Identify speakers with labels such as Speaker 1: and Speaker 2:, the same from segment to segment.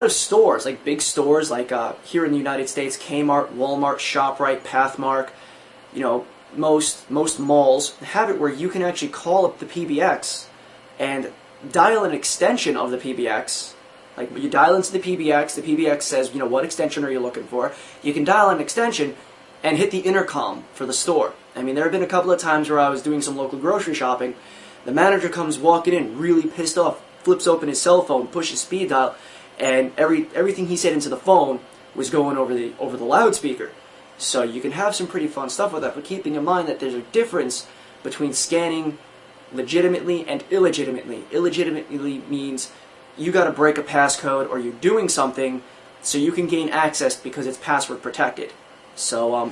Speaker 1: stores, like big stores, like here in the United States, Kmart, Walmart, ShopRite, Pathmark, you know, most malls have it where you can actually call up the PBX and dial an extension of the PBX. Like you dial into the PBX says, you know, what extension are you looking for? You can dial an extension and hit the intercom for the store. I mean, there have been a couple of times where I was doing some local grocery shopping. The manager comes walking in, really pissed off, flips open his cell phone, pushes speed dial, and everything he said into the phone was going over the loudspeaker. So you can have some pretty fun stuff with that, but keeping in mind that there's a difference between scanning legitimately and illegitimately. Illegitimately means you got to break a passcode or you're doing something so you can gain access because it's password protected. So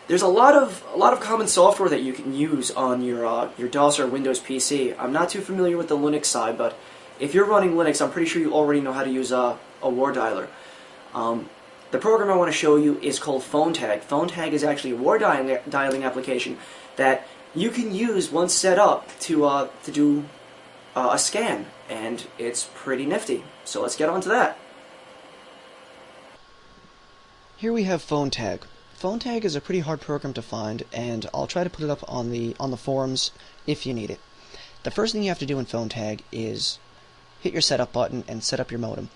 Speaker 1: there's a lot of common software that you can use on your DOS or Windows PC. I'm not too familiar with the Linux side, but if you're running Linux, I'm pretty sure you already know how to use a war dialer. The program I want to show you is called PhoneTag. PhoneTag is actually a war dialing application that you can use once set up to do a scan, and it's pretty nifty. So let's get on to that.
Speaker 2: Here we have PhoneTag. PhoneTag is a pretty hard program to find, and I'll try to put it up on the forums if you need it. The first thing you have to do in PhoneTag is hit your setup button and set up your modem.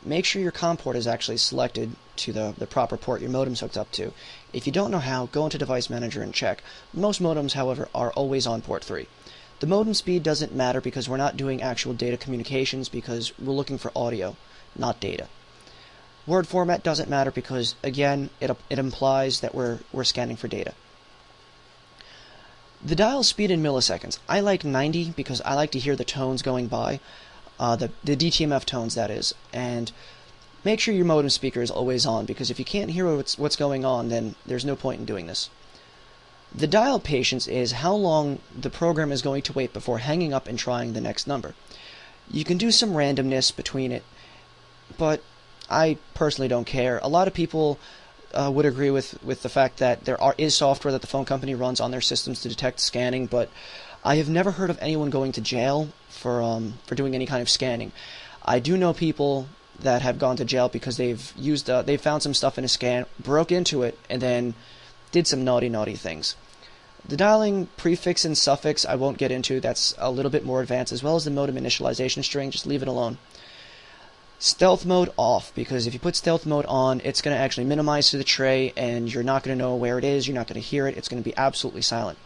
Speaker 2: Make sure your COM port is actually selected to the proper port your modem's hooked up to. If you don't know how, go into Device Manager and check. Most modems, however, are always on port 3. The modem speed doesn't matter because we're not doing actual data communications because we're looking for audio, not data. Word format doesn't matter because, again, it implies that we're scanning for data. The dial speed in milliseconds. I like 90 because I like to hear the tones going by. The DTMF tones, that is, and make sure your modem speaker is always on, because if you can't hear what's going on, then there's no point in doing this. The dial patience is how long the program is going to wait before hanging up and trying the next number. You can do some randomness between it, but I personally don't care. A lot of people would agree with the fact that there is software that the phone company runs on their systems to detect scanning, but I have never heard of anyone going to jail for doing any kind of scanning. I do know people that have gone to jail because they've found some stuff in a scan, broke into it, and then did some naughty things. The dialing prefix and suffix I won't get into. That's a little bit more advanced, as well as the modem initialization string. Just leave it alone. Stealth mode off, because if you put stealth mode on, it's going to actually minimize to the tray, and you're not going to know where it is. You're not going to hear it. It's going to be absolutely silent.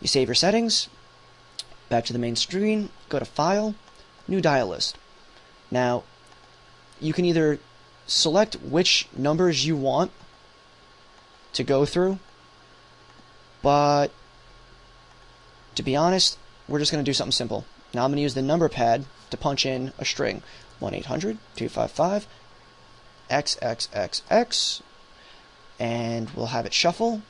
Speaker 2: You save your settings, back to the main screen, go to File, New Dial List. Now, you can either select which numbers you want to go through, but to be honest, we're just going to do something simple. Now I'm going to use the number pad to punch in a string. 1-800-255-XXXX, and we'll have it shuffle.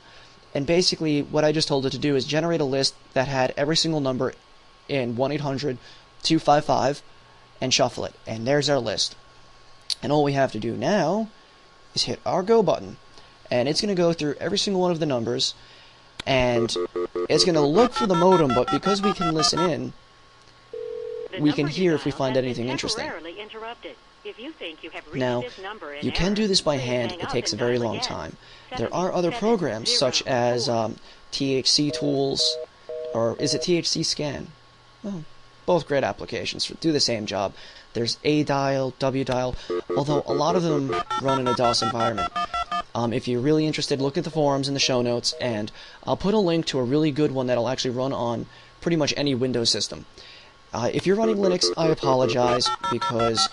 Speaker 2: And basically, what I just told it to do is generate a list that had every single number in 1-800-255 and shuffle it. And there's our list. And all we have to do now is hit our go button. And it's going to go through every single one of the numbers. And it's going to look for the modem, but because we can listen in, we can hear if we find anything interesting. Now, you can do this by hand. It takes a very long time. There are other programs such as THC Tools, or is it THC Scan? Oh, both great applications do the same job. There's A-Dial, W-Dial, although a lot of them run in a DOS environment. If you're really interested, look at the forums in the show notes, and I'll put a link to a really good one that'll actually run on pretty much any Windows system. If you're running Linux, I apologize, because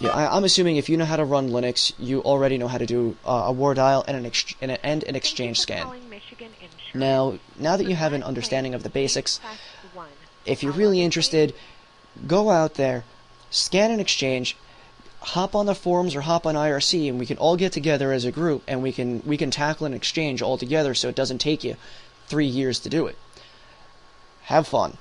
Speaker 2: I'm assuming if you know how to run Linux, you already know how to do a war dial and an exchange scan. Now that you have an understanding of the basics, if you're really interested, go out there, scan an exchange, hop on the forums or hop on IRC, and we can all get together as a group, and we can tackle an exchange all together so it doesn't take you 3 years to do it. Have fun.